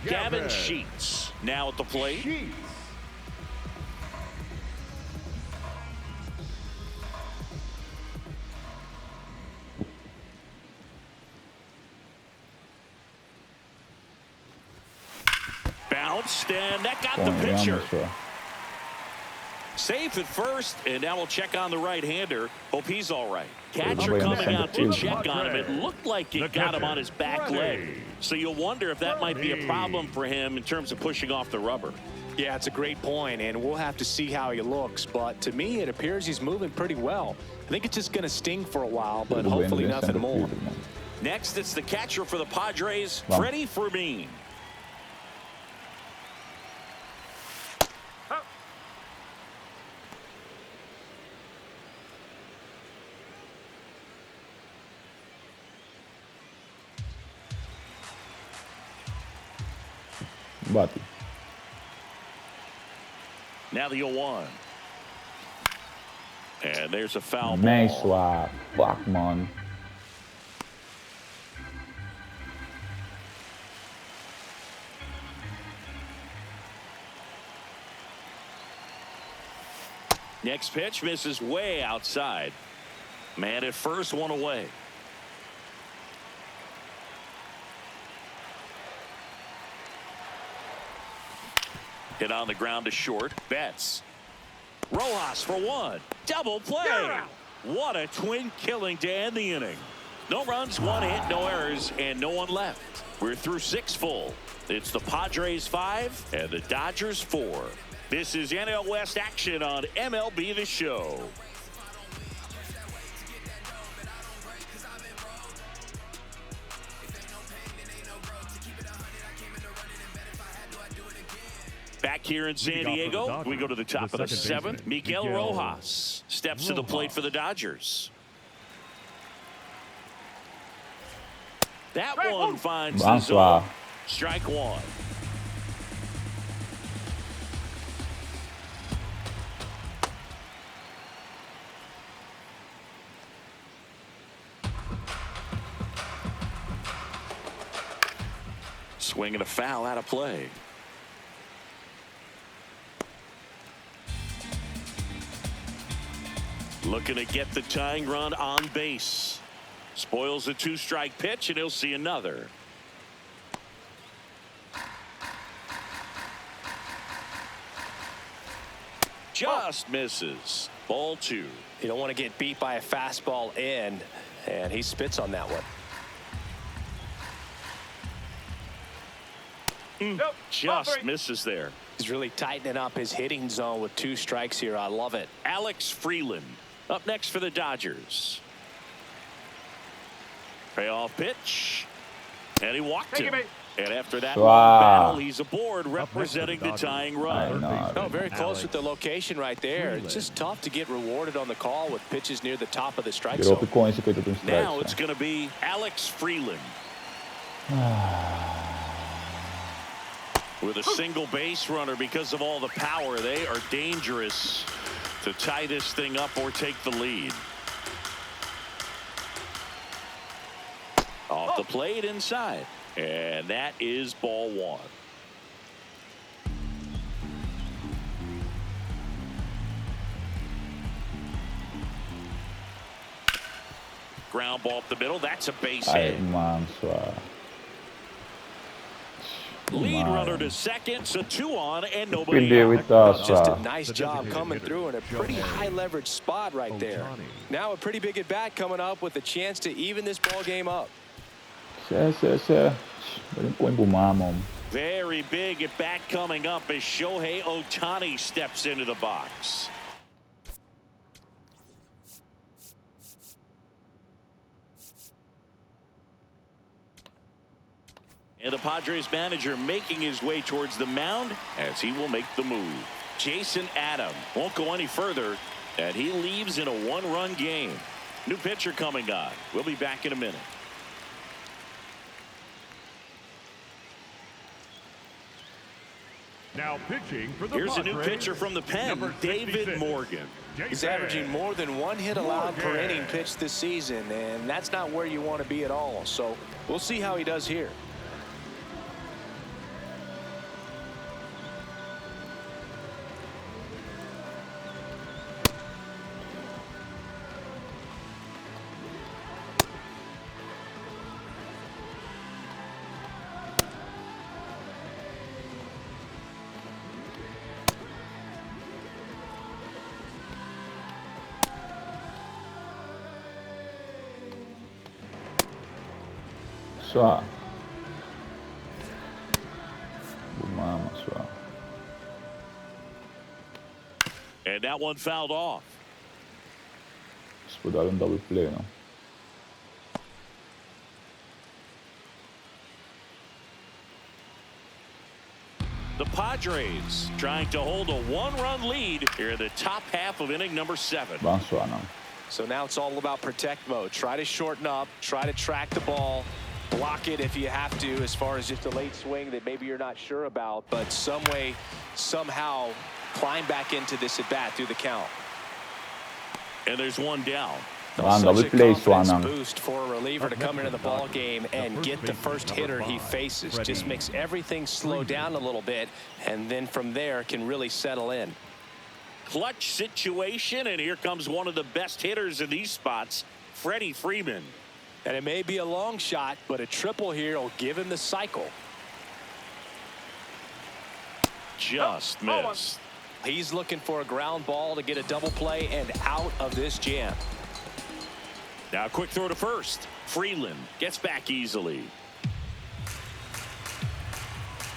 Gavin Sheets now at the plate. Bounced, and that got the pitcher. Safe at first, and now we'll check on the right-hander. Hope he's all right. Catcher coming out to check on him. It looked like it got him on his back leg. So you'll wonder if that might be a problem for him in terms of pushing off the rubber. Yeah, it's a great point, and we'll have to see how he looks. But to me, it appears he's moving pretty well. I think it's just going to sting for a while, but hopefully nothing more. Next, it's the catcher for the Padres, Freddie Fermin. Bate. Now the 0-1. And there's a foul Nice ball. swap. Fuck, man. Next pitch misses way outside. Man at first, one away. Hit on the ground to short. Betts. Rojas for one. Double play. What a twin killing to end the inning. No runs, one hit, no errors, and no one left. We're through 6 full. It's the Padres 5 and the Dodgers 4. This is NL West action on MLB The Show. Back here in San Diego, we go to the top of the 7th. Miguel Rojas steps to the plate for the Dodgers. That one finds the zone. Strike one. Swing and a foul out of play. Looking to get the tying run on base. Spoils the 2-strike pitch, and he'll see another. Just misses. Ball 2. You don't want to get beat by a fastball in, and he spits on that one. Nope. Just misses there. He's really tightening up his hitting zone with 2 strikes here. I love it. Alex Freeland up next for the Dodgers. Payoff pitch. And he walked him. And after that battle, he's aboard representing the tying run. Oh, very close with the location right there. It's just tough to get rewarded on the call with pitches near the top of the strike zone. Now it's going to be Alex Freeland. With a single base runner, because of all the power, they are dangerous to tie this thing up or take the lead. Off the plate inside. And that is ball 1. Ground ball up the middle. That's a base hit. Lead runner to second, so 2 on and nobody out. Just a nice job coming through in a pretty high leverage spot right there. Now a pretty big at bat coming up with a chance to even this ball game up. Very big at bat coming up as Shohei Ohtani steps into the box. And the Padres manager making his way towards the mound as he will make the move. Jason Adam won't go any further, and he leaves in a 1-run game. New pitcher coming on. We'll be back in a minute. Now pitching for the Here's a new pitcher from the pen, David Morgan. He's averaging more than 1 hit allowed per inning pitched this season, and that's not where you want to be at all. So we'll see how he does here. só. Mama só. And that one fouled off. Se puder dar um double play, não. The Padres trying to hold a one-run lead here in the top half of inning number 7. Bom só, não. So now it's all about protect mode. Try to shorten up, try to track the ball, block it if you have to, as far as just a late swing that maybe you're not sure about, but some way, somehow climb back into this at bat through the count. And there's one down. Double play, Swanam. Boost for a reliever to come into the ball game and get the first hitter he faces. Just makes everything slow down a little bit, and then from there can really settle in. Clutch situation, and here comes one of the best hitters in these spots, Freddie Freeman. And it may be a long shot, but a triple here will give him the cycle. Just missed. He's looking for a ground ball to get a double play and out of this jam. Now a quick throw to first. Freeland gets back easily.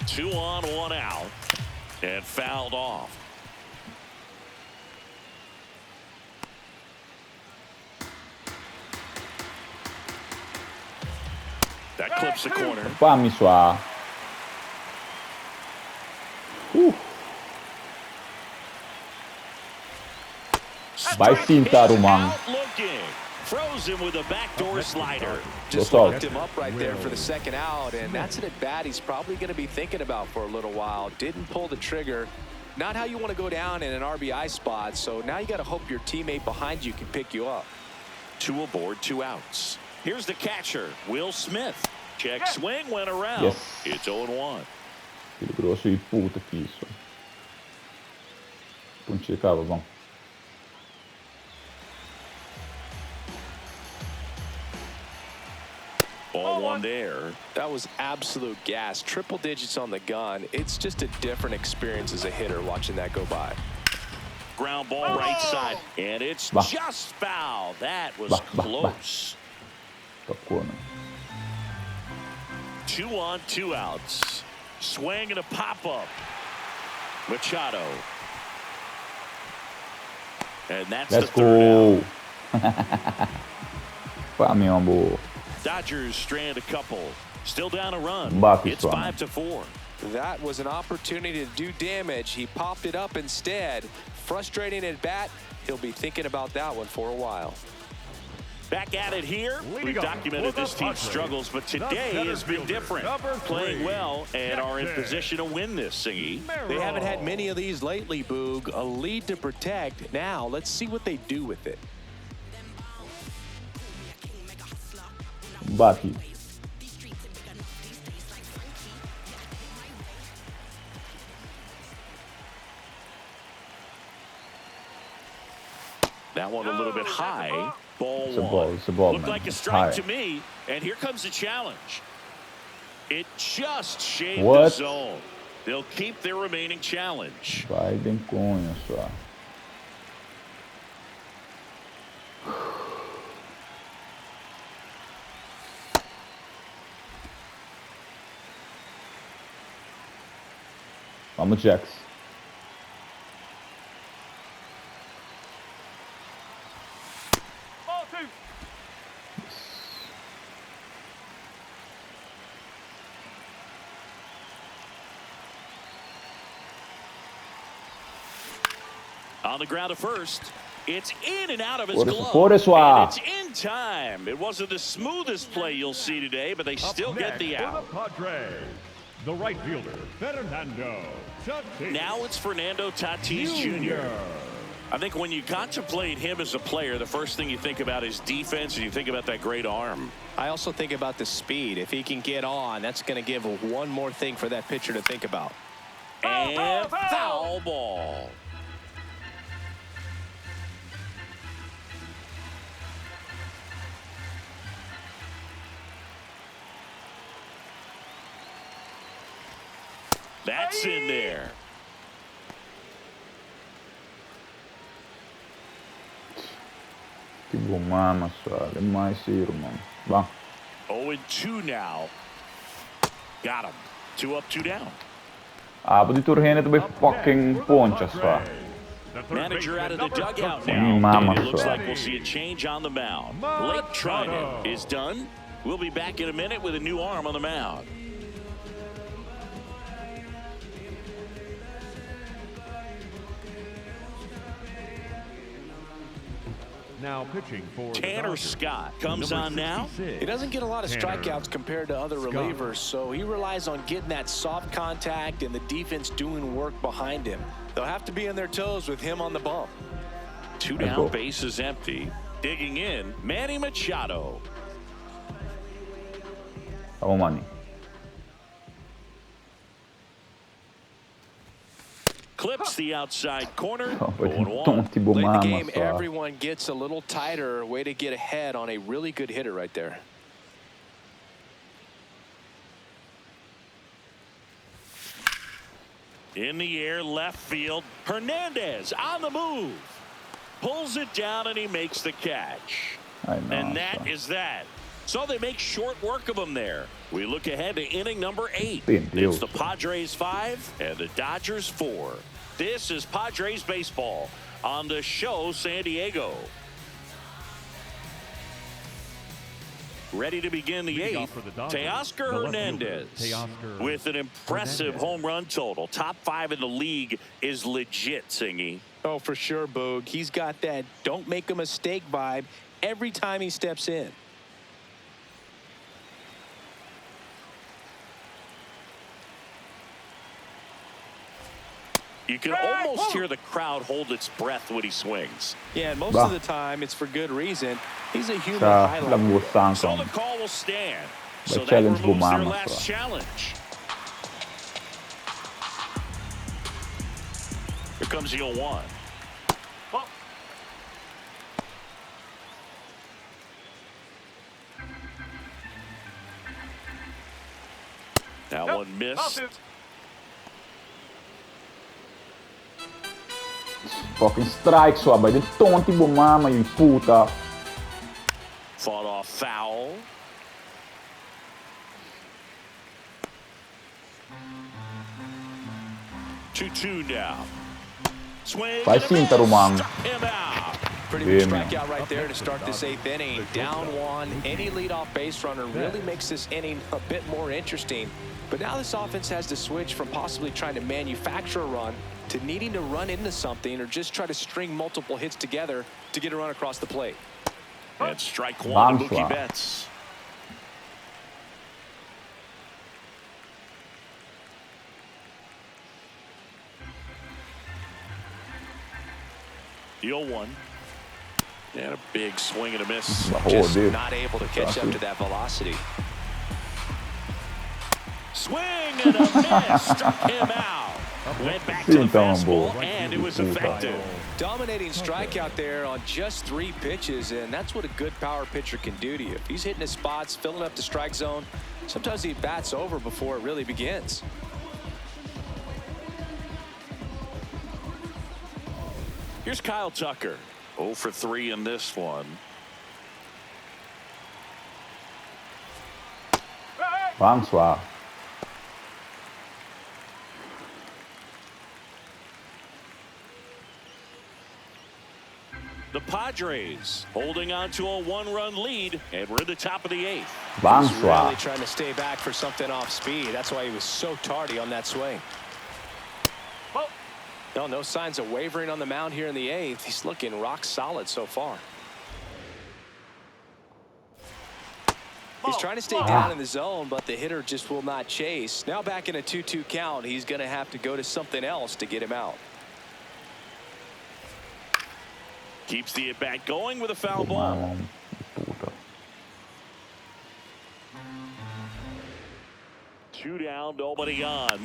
2 on, 1 out, and fouled off. That clips the corner. Vamos só. Vai sim, Tarumang. Throws him with a backdoor slider. Just locked him up right there for the second out, and that's an at-bat he's probably going to be thinking about for a little while. Didn't pull the trigger. Not how you want to go down in an RBI spot, so now you got to hope your teammate behind you can pick you up. 2 aboard, 2 outs. Here's the catcher, Will Smith. Check swing, went around. Yes. It's 0-1. Filho grosso e puta que isso. Pontinha cava, bom. Ball 1 there. That was absolute gas. Triple digits on the gun. It's just a different experience as a hitter watching that go by. Ground ball right side, and it's just foul. That was close. Tocou, né? 2 on, 2 outs. Swing and a pop-up. Machado. And that's Let's the 3rd go. out. Flamengo. Dodgers strand a couple. Still down a run. It's 5-4. That was an opportunity to do damage. He popped it up instead. Frustrating at bat. He'll be thinking about that one for a while. Back at it here. We've documented this team's struggles, but today has been different. Playing well and are in position to win this, Singy. They haven't had many of these lately, Boog. A lead to protect. Now let's see what they do with it. Bate. That one a little bit high. Ball It's a 1. ball. It's a ball, Looked man. like a It's strike high. to me, and here comes the challenge. It just shaved the What? zone. They'll keep their remaining challenge. Vai bem cunha só. Vamos, Jax. On the ground at first. It's in and out of his Por glove. isso, And it's in time. It wasn't the smoothest play you'll see today, but they still get the out. For the Padres, the right fielder, Fernando Tatis. Now it's Fernando Tatis Jr. I think when you contemplate him as a player, the first thing you think about is defense, and you think about that great arm. I also think about the speed. If he can get on, that's going to give one more thing for that pitcher to think about. And foul ball. That's in there. Que bom, mama só. Demais, irmão. Bom. 0-2 now. Got him. 2 up, 2 down. Apa diturhin itu by fucking ponchas, pá. Manager out of the dugout now. Mama, And it looks só. like we'll see a change on the mound. Blake Trinan is done. We'll be back in a minute with a new arm on the mound. Now pitching for the Tanner Dodgers, Scott comes number on now. 66. He doesn't get a lot of Tanner strikeouts compared to other Scott. relievers, so he relies on getting that soft contact and the defense doing work behind him. They'll have to be on their toes with him on the bump. 2 Let's down, go. bases empty. Digging in, Manny Machado. Vamos, Manny. Clips the outside corner. Só vai ter 0-1. tonto e Late in the bomama game, só. everyone gets a little tighter. Way to get ahead on a really good hitter right there. In the air, left field. Hernandez on the move. Pulls it down and he makes the catch. Ai, And that nossa. is that. So they make short work of him there. We look ahead to inning number 8. Meu Deus. It's the Padres 5 and the Dodgers 4. This is Padres baseball on the show San Diego. Ready to begin the Leading 8th. off for the Dodgers, Teoscar the left Hernandez fielder, Teoscar with an impressive Hernandez. home run total. Top 5 in the league is legit, Singy. Oh, for sure, Boog. He's got that don't make a mistake vibe every time he steps in. You can almost hear the crowd hold its breath when he swings. Yeah, and most Bah. of the time it's for good reason. He's a human Sa highlight. lagusan So ko. the call will stand. May So that challenge removes their bumama last pa. challenge. Here comes the 0-1. That one missed. Fucking strike só, vai de tonto e bomama, you puta. Fought off foul. Two now. Swing. Vai and a sim, miss. Tarumang. Struck him out. Pretty good Yeah, man. strikeout right there to start this 8th inning. Down 1. Any leadoff base runner really makes this inning a bit more interesting. But now this offense has to switch from possibly trying to manufacture a run to needing to run into something or just try to string multiple hits together to get a run across the plate. And strike 1 to Mookie Bonsoir. Betts. The 0-1. And a big swing and a miss. Oh, Just dude. not able to catch up to that velocity. Swing and a miss. Struck him out. Went back to the Então, fastball, boa. and it was Puta. effective. Dominating strikeout there on just 3 pitches, and that's what a good power pitcher can do to you. If he's hitting his spots, filling up the strike zone, sometimes he bats over before it really begins. Here's Kyle Tucker. 0 for 3 in this one. Bonsoir. The Padres holding on to a 1-run lead, and we're at the top of the 8th. He's Bonsoir. really trying to stay back for something off speed. That's why he was so tardy on that swing. No signs of wavering on the mound here in the 8th. He's looking rock solid so far. He's trying to stay down in the zone, but the hitter just will not chase. Now back in a 2-2 count, he's going to have to go to something else to get him out. Keeps the at-bat going with a foul ball. Bomama, puta. 2 down, nobody on.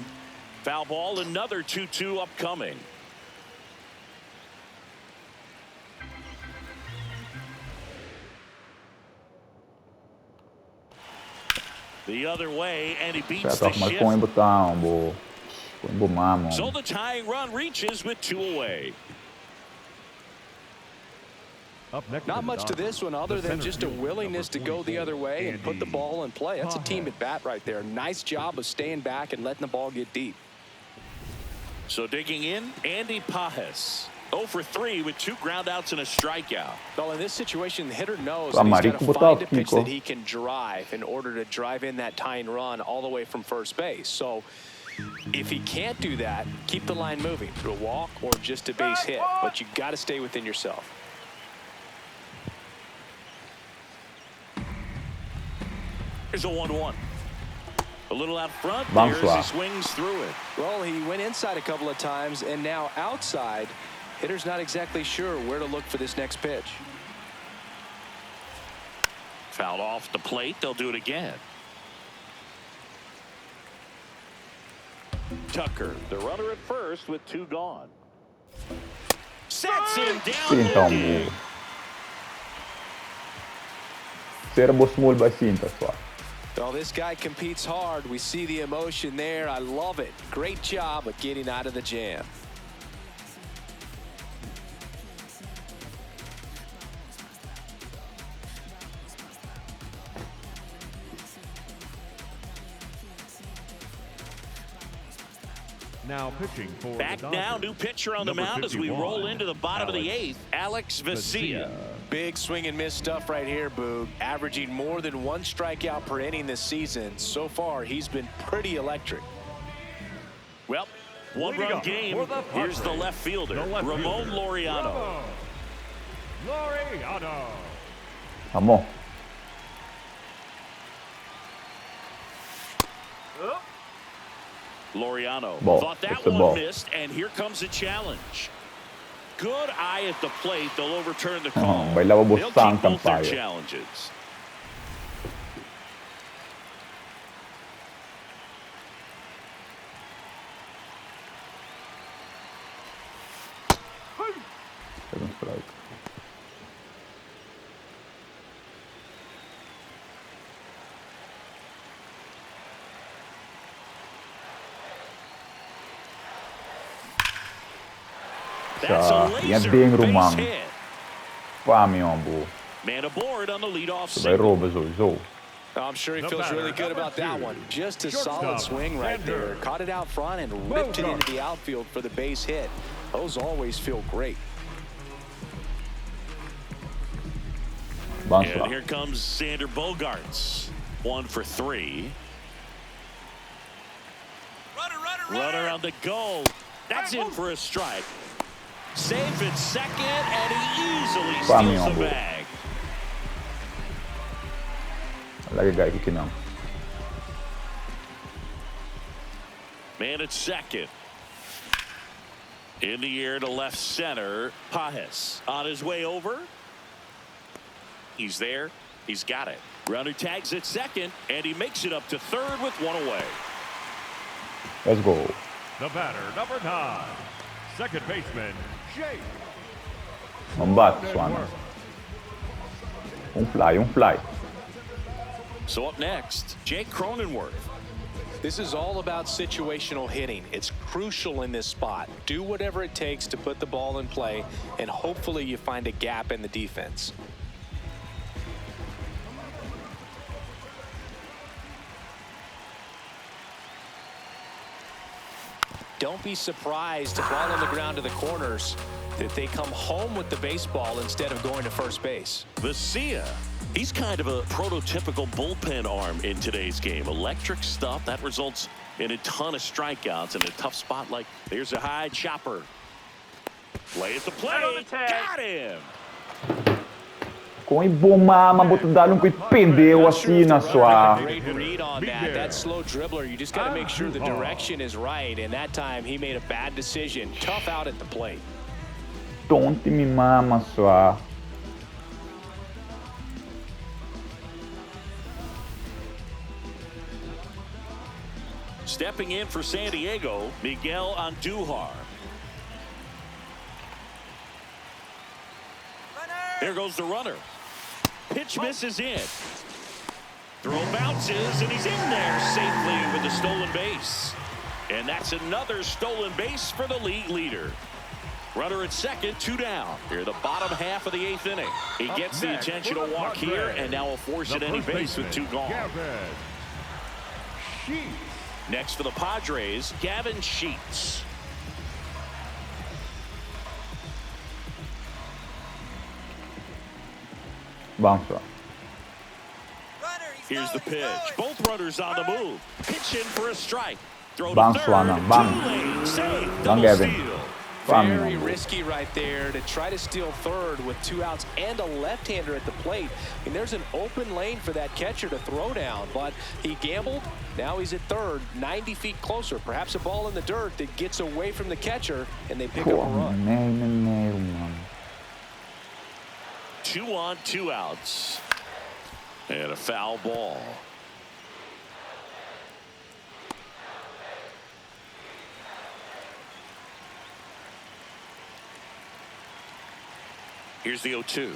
Foul ball, another 2-2 upcoming. The other way, and he beats the Certo, mas shift. põe botão, bo. Põe bomama. So the tying run reaches with 2 away. Up next Not in much to Dodgers, this one other the than center just a fielder, willingness to number go the 24, other way and put the Andy ball in play. That's a team Pajes. at bat right there. Nice job of staying back and letting the ball get deep. So digging in, Andy Pajes. 0 for 3 with 2 groundouts and a strikeout. Well, in this situation, the hitter knows Tama, that he's got to Rico find a Botowski pitch ko. that he can drive in order to drive in that tying run all the way from first base. So if he can't do that, keep the line moving through a walk or just a base hit. But you got to stay within yourself. Here's a 1-1. A little out front Bonsoir. there as he swings through it. Well, he went inside a couple of times and now outside. Hitter's not exactly sure where to look for this next pitch. Fouled off the plate. They'll do it again. Tucker, the runner at first with 2 gone. Sets him down Sinta looking. mu. Serbo small by Sinta sua. Well, this guy competes hard. We see the emotion there. I love it. Great job of getting out of the jam. Now pitching for Back the now, Dodgers, new pitcher on the number mound as we 51, roll into the bottom of the Alex 8th. Alex Vesia. Big swing and miss stuff right here, Boog. Averaging more than 1 strikeout per inning this season. So far, he's been pretty electric. Well, Leading one-run up game. for the Here's the Padres, left fielder, the left Ramon fielder, Laureano. Laureano. Amo. Laureano Ball. thought that It's a one ball. missed, and here comes a challenge. Good eye at the plate. They'll overturn the call. Bailaba They'll Bustang keep both their Tampayo. challenges. Second strike. That's a Siya, yan laser ding base rumang. hit. Pami ang bu. Man aboard on the leadoff Sabay single. roba zo. I'm sure he The feels batter, really good number about that 2, one. Just a shortstop, solid swing right Sander. there. Caught it out front and ripped it into the outfield for the base hit. Those always feel great. And Bonsoir. here comes Sander Bogarts. 1 for 3. Runner on the go. That's in for a strike. Safe at second, and he easily Pami steals ang the bu. bag. Lagi guy kikinang. Man at second. In the air to left center. Pajes on his way over. He's there. He's got it. Runner tags at second, and he makes it up to third with 1 away. Let's go. The batter, number 9, second baseman, Jake Mambat, Swan. Cronenworth. Un fly. So up next, Jake Cronenworth. This is all about situational hitting. It's crucial in this spot. Do whatever it takes to put the ball in play, and hopefully you find a gap in the defense. Don't be surprised if while on the ground to the corners that they come home with the baseball instead of going to first base. Vesia. He's kind of a prototypical bullpen arm in today's game. Electric stuff that results in a ton of strikeouts in a tough spot. Like there's a high chopper. Play at the plate. Got him. Kung ibumama mo dalong ko'y pendeu assim na sua. Great read on that. That slow dribbler, you just got to make sure the direction is right. And that time he made a bad decision. Tough out at the plate. Tonti mi mama sua. Stepping in for San Diego, Miguel Andujar. There goes the runner. Pitch misses in. Throw bounces, and he's in there safely with the stolen base. And that's another stolen base for the league leader. Runner at second, 2 down. Here, the bottom half of the 8th inning. He gets the intentional walk here, and now will force it any base with 2 gone. Next for the Padres, Gavin Sheets. Bounce run. Here's the pitch. Both runners on the move. Pitch in for a strike. Throw to Bounce third. one, bang. 2-lane save. Bang, Double Gavin. steal. Very risky right there to try to steal third with 2 outs and a left-hander at the plate. And there's an open lane for that catcher to throw down, but he gambled. Now he's at third, 90 feet closer. Perhaps a ball in the dirt that gets away from the catcher, and they pick up a run. Man. 2 on, 2 outs. And a foul ball. Here's the 0-2.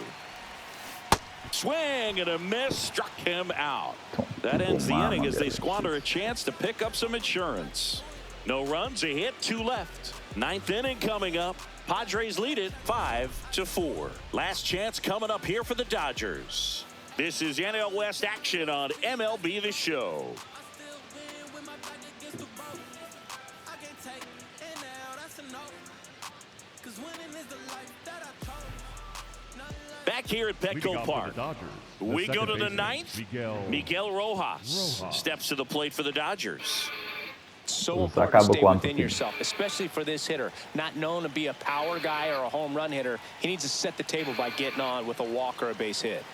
Swing and a miss, struck him out. That ends the inning as they squander a chance to pick up some insurance. No runs, a hit, 2 left. 9th inning coming up. Padres lead it 5-4. Last chance coming up here for the Dodgers. This is NL West action on MLB The Show. Back here at Petco Park. We go to the 9th. Miguel Rojas steps to the plate for the Dodgers. So important to stay within yourself, especially for this hitter. Not known to be a power guy or a home run hitter. He needs to set the table by getting on with a walk or a base hit.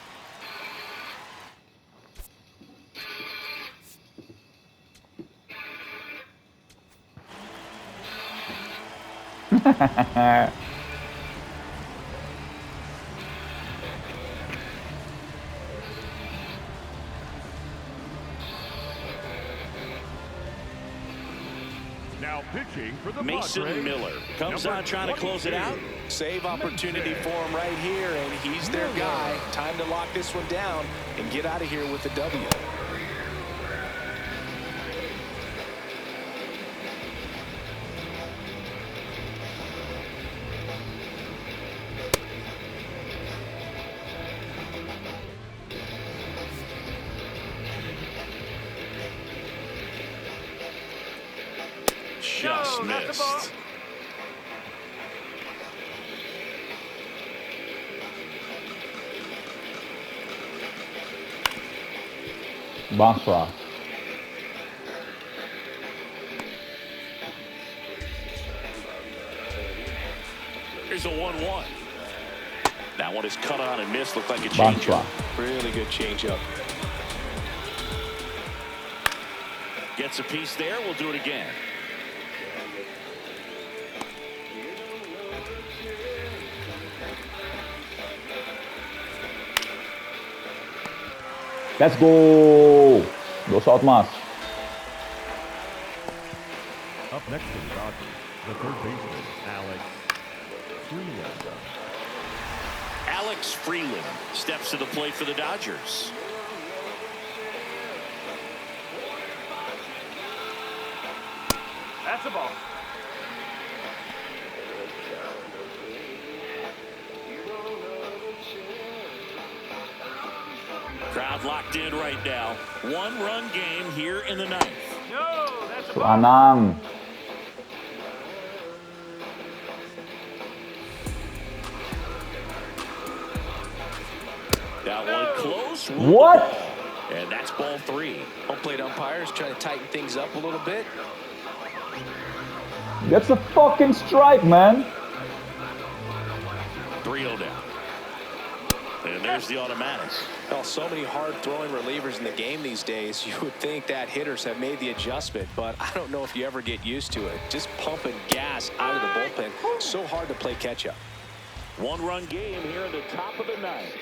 Now pitching for the Mason Padres, Miller comes on trying to close it out. Save opportunity for him right here, and he's their guy. Time to lock this one down and get out of here with the W. Just missed. Bounce rock. Here's a 1-1. That one is cut on and missed. Looked like a Bounce changeup. rock. Really good changeup. Gets a piece there. We'll do it again. Let's go. Dos out más. Up next to the Dodgers, the third baseman, Alex Freeland. Alex Freeland steps to the plate for the Dodgers. That's a ball. Crowd locked in right now. 1-run game here in the 9th. No, that's a So, ball. Anang. That one close. What? And that's ball 3. Home plate umpires trying to tighten things up a little bit. That's a fucking strike, man. 3-0 down. And there's the automatic. Well, so many hard-throwing relievers in the game these days. You would think that hitters have made the adjustment, but I don't know if you ever get used to it. Just pumping gas out of the bullpen. So hard to play catch-up. 1-run game here in the top of the 9th.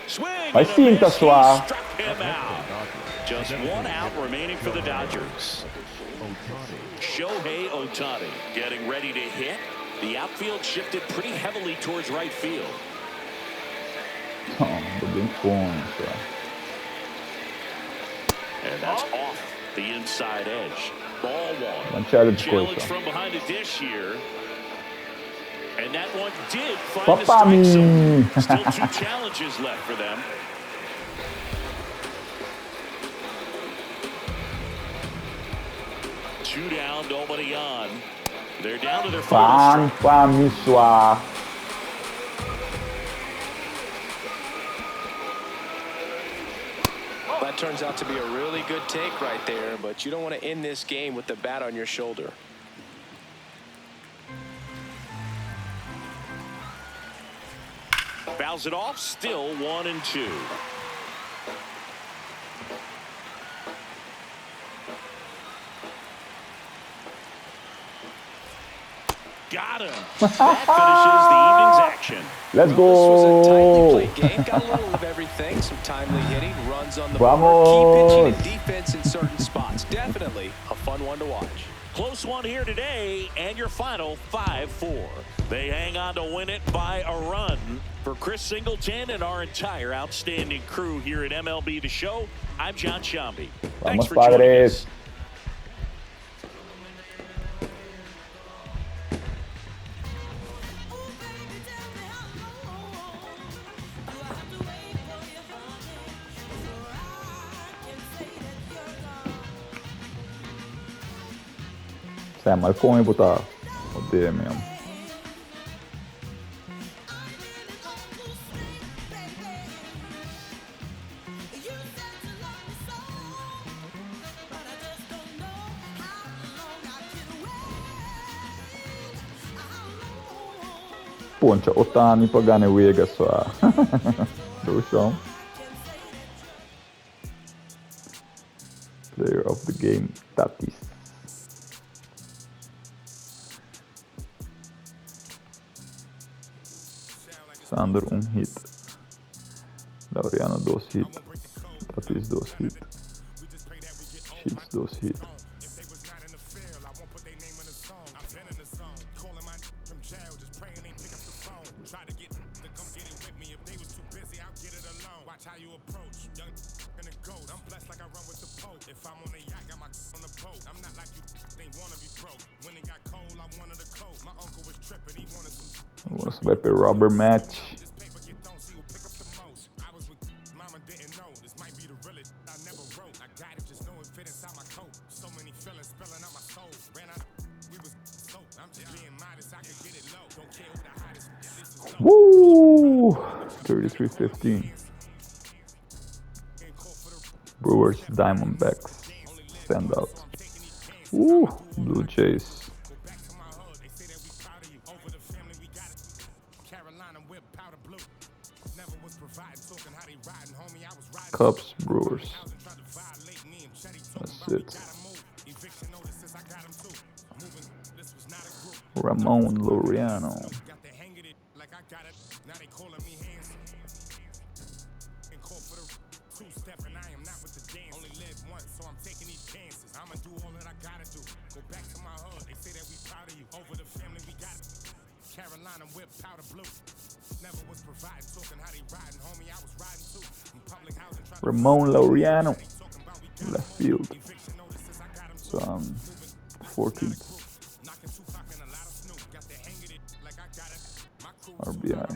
Swing. Vai and a finta miss. He sua. struck him out. Just 1 out remaining for the Dodgers. Shohei Ohtani getting ready to hit. The outfield shifted pretty heavily towards right field. Oh, bem contra. And that's off the inside edge. Ball 1. Manchado de Challenge coisa. from behind the dish here. And that one did find the Papa strike zone. me. Still 2 challenges left for them. Two down, nobody on. They're down to their final strike. Papa me soir. That turns out to be a really good take right there, but you don't want to end this game with the bat on your shoulder. Fouls it off, still 1-2. Got him. That finishes the evening's action. Let's Well, this was a tightly go. played game. Got a little of everything. Some timely hitting, runs on the Vamos. board, key pitching and defense in certain spots. Definitely a fun one to watch. Close one here today, and your final 5-4. They hang on to win it by a run. For Chris Singleton and our entire outstanding crew here at MLB The Show, I'm John Shambi. Thanks Vamos, for joining Padres. us. Sä marcou em botar o D mesmo. Pontja otani pagane vége só. Do chão. Player of the game, Tatis. Sander 1 hit. Laureano 2 hit. Tatis 2 hit. Shields 2 hit. It was like a rubber match. Woo! 33-15. Brewers, Diamondbacks, stand out. Woo! Blue Jays. Cubs, Brewers. That's it. Ramon Laureano. Ramon Laureano, left field. So 14th. RBI.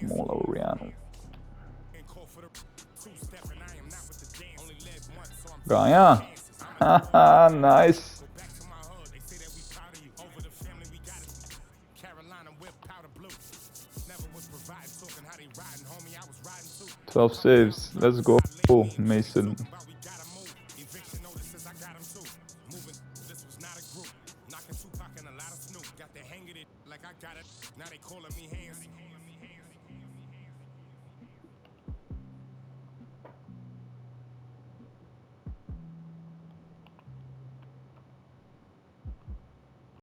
Ramon Laureano. Ganha! Haha, nice. Twelve saves. Let's go, Mason.